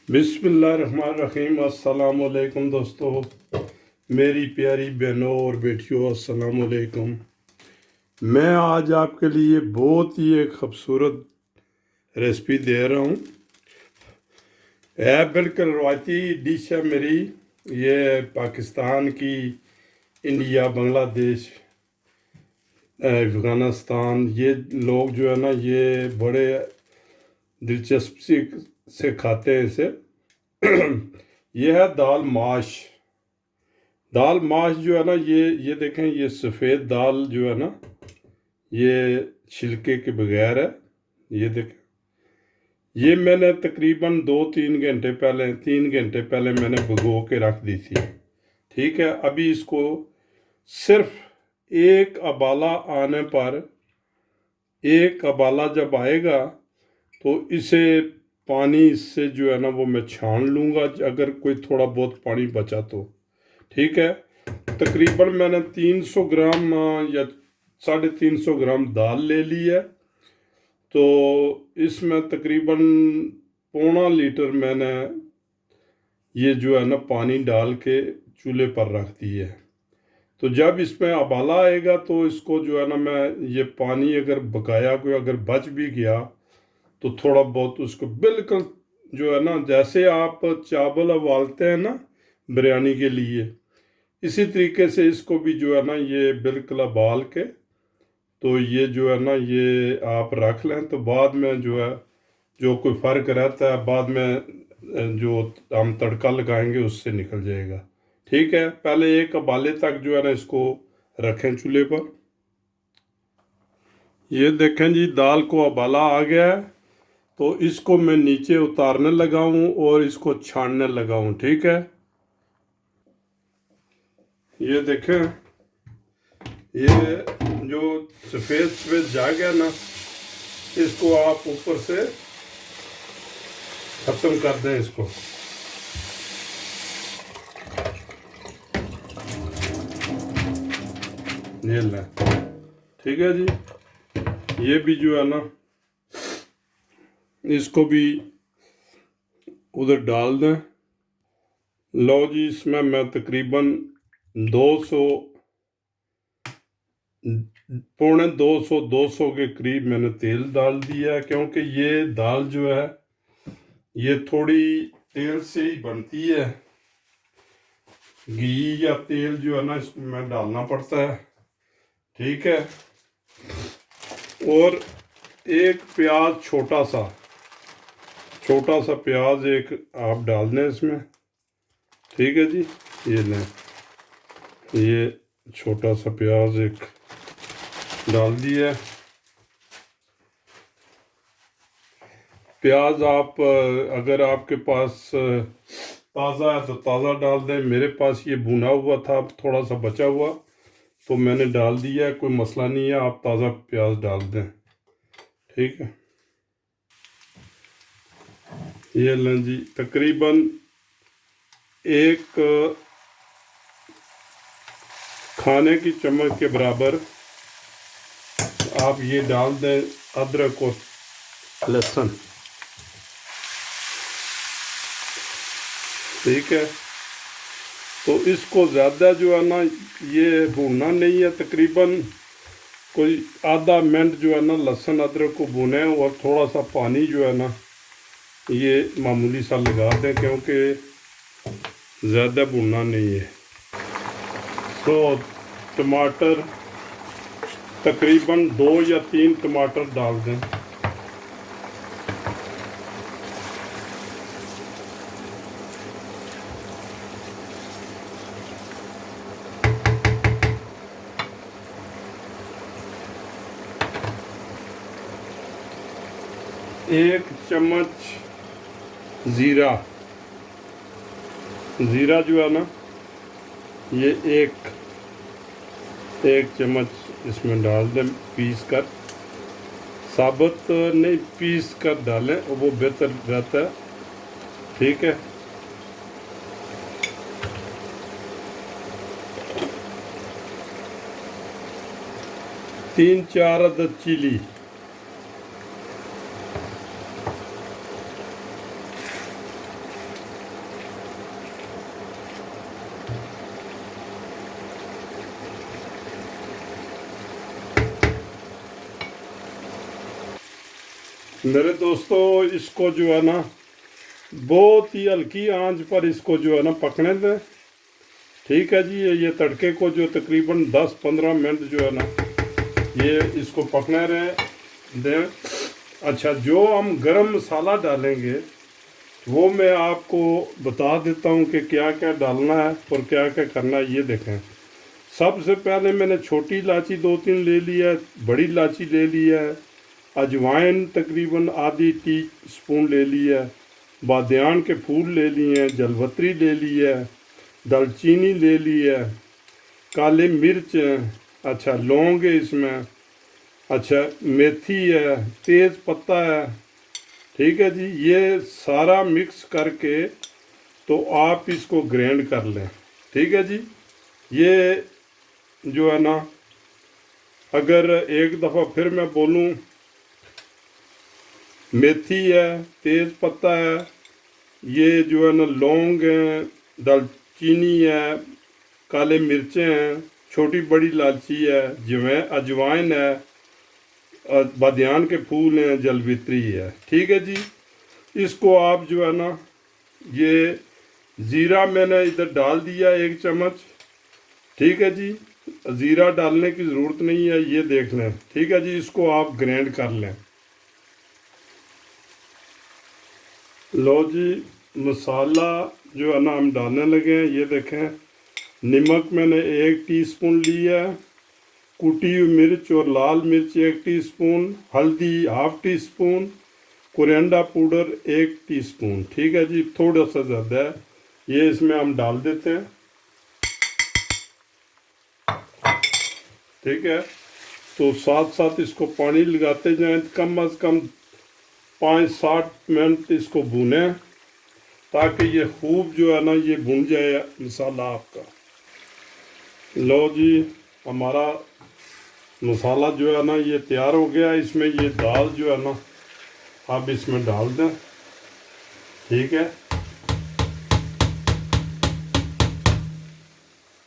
बिस्मिल्लाहिर्रहमानिर्रहीम। अस्सलाम वालेकुम दोस्तों, मेरी प्यारी बहनों और बेटियों, अस्सलाम वालेकुम। मैं आज आपके लिए बहुत ही एक खूबसूरत रेसिपी दे रहा हूँ। बिल्कुल रवायती डिश है मेरी। ये पाकिस्तान की, इंडिया, बांग्लादेश, अफ़गानिस्तान, ये लोग जो है ना, ये बड़े दिलचस्पी से खाते हैं इसे। ये है दाल माश। दाल माश जो है ना, ये देखें, ये सफ़ेद दाल जो है ना, ये छिलके के बगैर है। ये देखें, ये मैंने तकरीबन 3 घंटे पहले मैंने भिगो के रख दी थी। ठीक है, अभी इसको सिर्फ एक उबाला आने पर, एक उबाला जब आएगा तो इसे पानी इससे जो है ना वो मैं छान लूँगा, अगर कोई थोड़ा बहुत पानी बचा तो। ठीक है, तकरीबन मैंने 300 ग्राम या 350 ग्राम दाल ले ली है। तो इसमें तकरीबन पौना लीटर मैंने ये जो है ना पानी डाल के चूल्हे पर रख दी है। तो जब इसमें उबाला आएगा तो इसको जो है ना, मैं ये पानी अगर बकाया कोई अगर बच भी गया तो थोड़ा बहुत उसको बिल्कुल जो है ना, जैसे आप चावल उबालते हैं ना बिरयानी के लिए, इसी तरीके से इसको भी जो है ना ये बिल्कुल उबाल के, तो ये जो है ना ये आप रख लें। तो बाद में जो है, जो कोई फ़र्क रहता है बाद में जो हम तड़का लगाएंगे उससे निकल जाएगा। ठीक है, पहले एक उबाले तक जो है ना इसको रखें चूल्हे पर। ये देखें जी, दाल को उबाला आ गया है, तो इसको मैं नीचे उतारने लगा हूँ और इसको छानने लगा हूँ। ठीक है, ये देखें, ये जो सफ़ेद सफ़ेद जा गया ना, इसको आप ऊपर से ख़त्म कर दें इसको। ये लें। ठीक है जी, ये भी जो है ना इसको भी उधर डाल दें। लो जी, इसमें मैं तकरीबन 200, पौने 200 के करीब मैंने तेल डाल दिया है, क्योंकि ये दाल जो है ये थोड़ी तेल से ही बनती है। घी या तेल जो है ना इसमें डालना पड़ता है। ठीक है, और एक प्याज, छोटा सा प्याज एक आप डाल दें इसमें। ठीक है जी, ये लें, ये छोटा सा प्याज एक डाल दिया। प्याज आप अगर आपके पास ताज़ा है तो ताज़ा डाल दें। मेरे पास ये भुना हुआ था, थोड़ा सा बचा हुआ, तो मैंने डाल दिया। कोई मसला नहीं है, आप ताज़ा प्याज डाल दें। ठीक है, ये लें जी, तकरीबन एक खाने की चम्मच के बराबर आप ये डाल दें अदरक और लहसुन। ठीक है, तो इसको ज़्यादा जो है ना ये भूनना नहीं है, तकरीबन कोई आधा मिनट जो है ना लहसुन अदरक को भूनें, और थोड़ा सा पानी जो है ना ये मामूली सा लगा दें, क्योंकि ज़्यादा भूनना नहीं है। तो टमाटर तकरीबन 2 या 3 टमाटर डाल दें। एक चम्मच ज़ीरा जो है ना, ये एक चम्मच इसमें डाल दें, पीस कर। साबुत नहीं, पीस कर डालें, वो बेहतर रहता है। ठीक है, तीन चार अदद चिली, मेरे दोस्तों इसको जो है ना बहुत ही हल्की आंच पर इसको जो है ना पकने दें। ठीक है जी, ये तड़के को जो तकरीबन 10-15 मिनट जो है ना ये इसको पकने रहे दें। अच्छा, जो हम गरम मसाला डालेंगे वो मैं आपको बता देता हूँ कि क्या क्या डालना है और क्या क्या करना है। ये देखें, सबसे पहले मैंने छोटी इलायची 2-3 ले लिया है, बड़ी इलायची ले लिया है, अजवाइन तकरीबन आधी टी स्पून ले लिया है, बादियान के फूल ले लिए हैं, जलवत्री ले ली है, दालचीनी ले ली है, काली मिर्च है, अच्छा लौंग है इसमें, अच्छा मेथी है, तेज़ पत्ता है। ठीक है जी, ये सारा मिक्स करके तो आप इसको ग्राइंड कर लें। ठीक है जी, ये जो है ना, अगर एक दफ़ा फिर मैं बोलूँ, मेथी है, तेज़ पत्ता है, ये जो है ना लौंग है, दालचीनी है, काले मिर्चें हैं, छोटी बड़ी इलायची है, अजवाइन है, बादियान के फूल हैं, जलवित्री है। ठीक है जी, इसको आप जो है ना, ये ज़ीरा मैंने इधर डाल दिया 1 चम्मच। ठीक है जी, ज़ीरा डालने की ज़रूरत नहीं है, ये देख लें। ठीक है जी, इसको आप ग्राइंड कर लें। लो जी, मसाला जो है ना हम डालने लगे हैं। ये देखें, नमक मैंने 1 टीस्पून लिया है, कुटी हुई मिर्च और लाल मिर्च 1 टीस्पून, हल्दी 1/2 टीस्पून, कोरिएंडर पाउडर 1 टीस्पून। ठीक है जी, थोड़ा सा ज़्यादा है, ये इसमें हम डाल देते हैं। ठीक है, तो साथ साथ इसको पानी लगाते जाएं, कम से कम 5-7 मिनट इसको भूनें ताकि ये खूब जो है ना ये भुन जाए मसाला आपका। लो जी, हमारा मसाला जो है ना ये तैयार हो गया। इसमें ये दाल जो है ना आप इसमें डाल दें। ठीक है,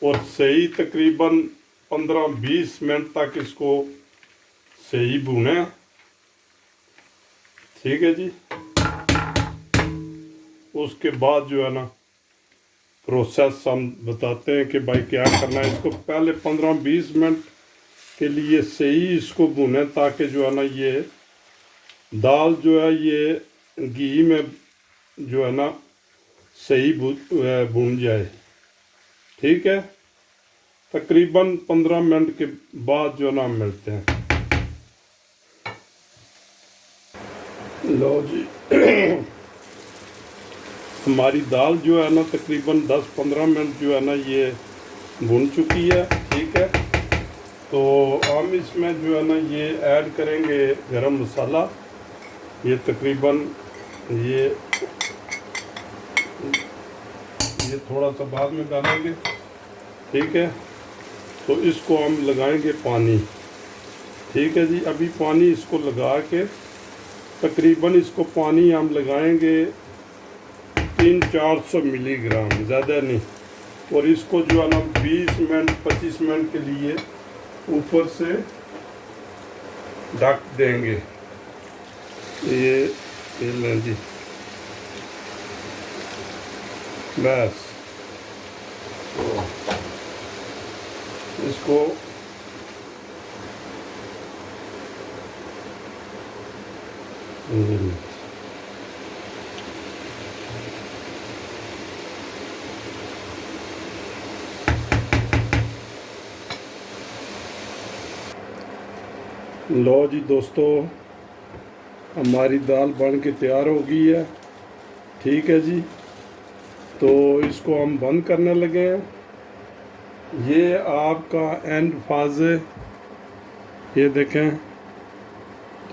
और सही तकरीबन 15-20 मिनट तक इसको सही भूनें। ठीक है जी, उसके बाद जो है ना प्रोसेस हम बताते हैं कि भाई क्या करना है। इसको पहले 15-20 मिनट के लिए सही इसको भूनें ताकि जो है ना ये दाल जो है ये घी में जो है ना सही भून जाए। ठीक है, तकरीबन 15 मिनट के बाद जो है ना हम मिलते हैं। लो जी, हमारी दाल जो है ना तकरीबन 10-15 मिनट जो है ना ये भुन चुकी है। ठीक है, तो हम इसमें जो है ना ये ऐड करेंगे गरम मसाला। ये तकरीबन ये थोड़ा सा बाद में डालेंगे। ठीक है, तो इसको हम लगाएंगे पानी। ठीक है जी, अभी पानी इसको लगा के तकरीबन इसको पानी हम लगाएंगे 300-400 मिलीग्राम, ज़्यादा नहीं। और इसको जो है ना 20-25 मिनट के लिए ऊपर से ढक देंगे। ये लें जी, बस इसको लो जी दोस्तों, हमारी दाल बन के तैयार हो गई है। ठीक है जी, तो इसको हम बंद करने लगे हैं। ये आपका एंड फाज है, ये देखें।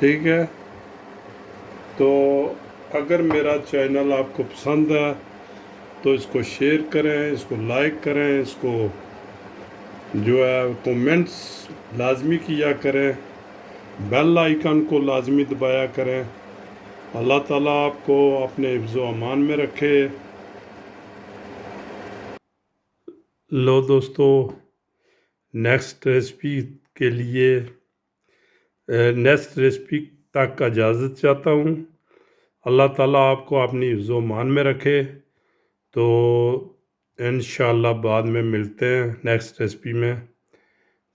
ठीक है, तो अगर मेरा चैनल आपको पसंद है तो इसको शेयर करें, इसको लाइक करें, इसको जो है कमेंट्स लाजमी किया करें, बेल आइकन को लाजमी दबाया करें। अल्लाह ताला आपको अपने हिफ्ज़ व अमान में रखे। लो दोस्तों, नेक्स्ट रेसिपी के लिए नेक्स्ट रेसिपी तक इजाज़त चाहता हूँ। अल्लाह ताला आपको अपनी हिफ्ज़ मान में रखे। तो इंशाअल्लाह बाद में मिलते हैं नेक्स्ट रेसिपी में।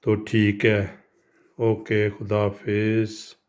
तो ठीक है, ओके, खुदा हाफिज़।